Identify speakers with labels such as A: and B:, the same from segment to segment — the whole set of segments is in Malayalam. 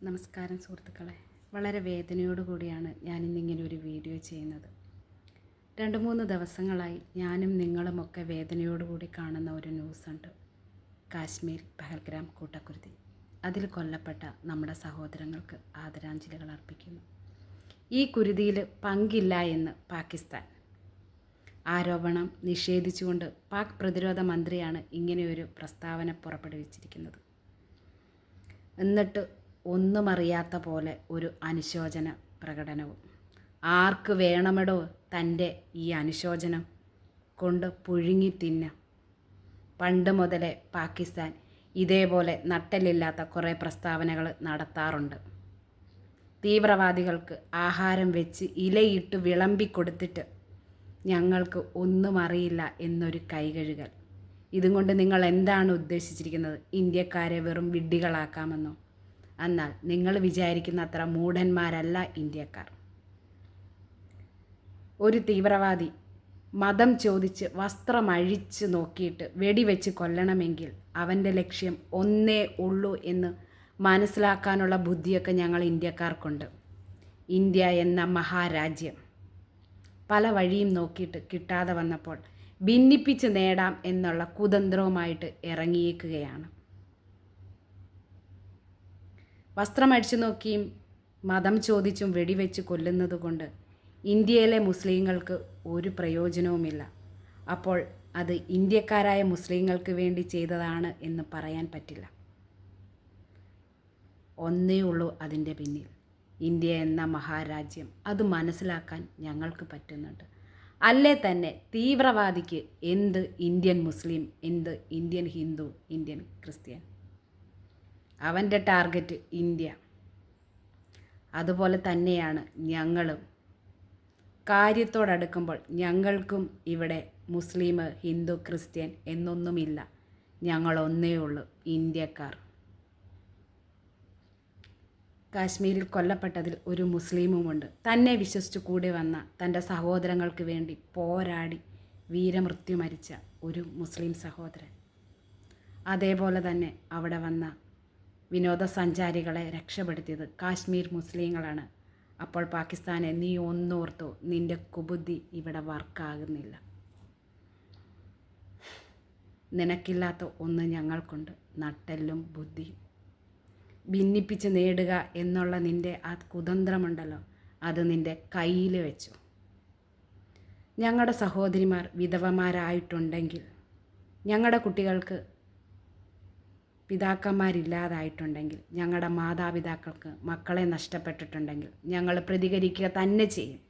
A: നമസ്കാരം സുഹൃത്തുക്കളെ. വളരെ വേദനയോടുകൂടിയാണ് ഞാനിന്നിങ്ങനെ ഒരു വീഡിയോ ചെയ്യുന്നത്. 2-3 ദിവസങ്ങളായി ഞാനും നിങ്ങളുമൊക്കെ വേദനയോടുകൂടി കാണുന്ന ഒരു ന്യൂസുണ്ട്. കാശ്മീർ പഹൽഗ്രാം കൂട്ടക്കുരുതി. അതിൽ കൊല്ലപ്പെട്ട നമ്മുടെ സഹോദരങ്ങൾക്ക് ആദരാഞ്ജലികൾ അർപ്പിക്കുന്നു. ഈ കുരുതിയിൽ പങ്കില്ല എന്ന് പാകിസ്ഥാൻ ആരോപണം നിഷേധിച്ചുകൊണ്ട് പാക് പ്രതിരോധ മന്ത്രിയാണ് ഇങ്ങനെയൊരു പ്രസ്താവന പുറപ്പെടുവിച്ചിരിക്കുന്നത്. എന്നിട്ട് ഒന്നും അറിയാത്ത പോലെ ഒരു അനുശോചന പ്രകടനവും. ആർക്ക് വേണമെടോ തൻ്റെ ഈ അനുശോചനം കൊണ്ട് പുഴുങ്ങി തിന്ന. പണ്ട് മുതലേ പാകിസ്ഥാൻ ഇതേപോലെ നട്ടലില്ലാത്ത കുറേ പ്രസ്താവനകൾ നടത്താറുണ്ട്. തീവ്രവാദികൾക്ക് ആഹാരം വെച്ച് ഇലയിട്ട് വിളമ്പിക്കൊടുത്തിട്ട് ഞങ്ങൾക്ക് ഒന്നും അറിയില്ല എന്നൊരു കൈകഴുകൽ. ഇതും കൊണ്ട് നിങ്ങൾ എന്താണ് ഉദ്ദേശിച്ചിരിക്കുന്നത്? ഇന്ത്യക്കാരെ വെറും വിഡ്ഢികളാക്കാമെന്നോ? എന്നാൽ നിങ്ങൾ വിചാരിക്കുന്ന അത്ര മൂഢന്മാരല്ല ഇന്ത്യക്കാർ. ഒരു തീവ്രവാദി മതം ചോദിച്ച് വസ്ത്രമഴിച്ച് നോക്കിയിട്ട് വെടിവെച്ച് കൊല്ലണമെങ്കിൽ അവൻ്റെ ലക്ഷ്യം ഒന്നേ ഉള്ളൂ എന്ന് മനസ്സിലാക്കാനുള്ള ബുദ്ധിയൊക്കെ ഞങ്ങൾ ഇന്ത്യക്കാർക്കുണ്ട്. ഇന്ത്യ എന്ന മഹാരാജ്യം പല വഴിയും നോക്കിയിട്ട് കിട്ടാതെ വന്നപ്പോൾ ഭിന്നിപ്പിച്ച് നേടാം എന്നുള്ള കുതന്ത്രവുമായിട്ട് ഇറങ്ങിയേക്കുകയാണ്. വസ്ത്രമടിച്ചു നോക്കിയും മതം ചോദിച്ചും വെടിവെച്ച് കൊല്ലുന്നത് കൊണ്ട് ഇന്ത്യയിലെ മുസ്ലിങ്ങൾക്ക് ഒരു പ്രയോജനവുമില്ല. അപ്പോൾ അത് ഇന്ത്യക്കാരായ മുസ്ലിങ്ങൾക്ക് വേണ്ടി ചെയ്തതാണ് എന്ന് പറയാൻ പറ്റില്ല. ഒന്നേ ഉള്ളൂ അതിൻ്റെ പിന്നിൽ, ഇന്ത്യ എന്ന മഹാരാജ്യം. അത് മനസ്സിലാക്കാൻ ഞങ്ങൾക്ക് പറ്റുന്നുണ്ട്. അല്ലേ തന്നെ തീവ്രവാദിക്ക് എന്ത് ഇന്ത്യൻ മുസ്ലിം, എന്ത് ഇന്ത്യൻ ഹിന്ദു, ഇന്ത്യൻ ക്രിസ്ത്യൻ? അവൻ്റെ ടാർഗറ്റ് ഇന്ത്യ. അതുപോലെ തന്നെയാണ് ഞങ്ങളും. കാര്യത്തോടടുക്കുമ്പോൾ ഞങ്ങൾക്കും ഇവിടെ മുസ്ലിം, ഹിന്ദു, ക്രിസ്ത്യൻ എന്നൊന്നുമില്ല. ഞങ്ങൾ ഒന്നേ ഉള്ളൂ, ഇന്ത്യക്കാർ. കാശ്മീരിൽ കൊല്ലപ്പെട്ടതിൽ ഒരു മുസ്ലിമുമുണ്ട്. തന്നെ വിശ്വസിച്ചു കൂടി വന്ന തൻ്റെ സഹോദരങ്ങൾക്ക് വേണ്ടി പോരാടി വീരമൃത്യു മരിച്ച ഒരു മുസ്ലിം സഹോദരൻ. അതേപോലെ തന്നെ അവിടെ വന്ന വിനോദസഞ്ചാരികളെ രക്ഷപ്പെടുത്തിയത് കാശ്മീർ മുസ്ലിങ്ങളാണ്. അപ്പോൾ പാകിസ്ഥാനെ നീ ഒന്നോർത്തു, നിൻ്റെ കുബുദ്ധി ഇവിടെ വർക്കാകുന്നില്ല. നിനക്കില്ലാത്ത ഒന്ന് ഞങ്ങൾക്കുണ്ട്, നട്ടെല്ലും ബുദ്ധിയും. ഭിന്നിപ്പിച്ച് നേടുക എന്നുള്ള നിൻ്റെ ആ കുതന്ത്രമുണ്ടല്ലോ, അത് നിൻ്റെ കയ്യിൽ വെച്ചു. ഞങ്ങളുടെ സഹോദരിമാർ വിധവമാരായിട്ടുണ്ടെങ്കിൽ, ഞങ്ങളുടെ കുട്ടികൾക്ക് പിതാക്കന്മാരില്ലാതായിട്ടുണ്ടെങ്കിൽ, ഞങ്ങളുടെ മാതാപിതാക്കൾക്ക് മക്കളെ നഷ്ടപ്പെട്ടിട്ടുണ്ടെങ്കിൽ ഞങ്ങൾ പ്രതികരിക്കുക തന്നെ ചെയ്യും.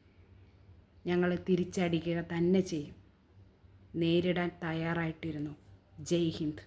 A: ഞങ്ങൾ തിരിച്ചടിക്കുക തന്നെ ചെയ്യും. നേരിടാൻ തയ്യാറായിട്ടിരുന്നു. ജയ് ഹിന്ദ്.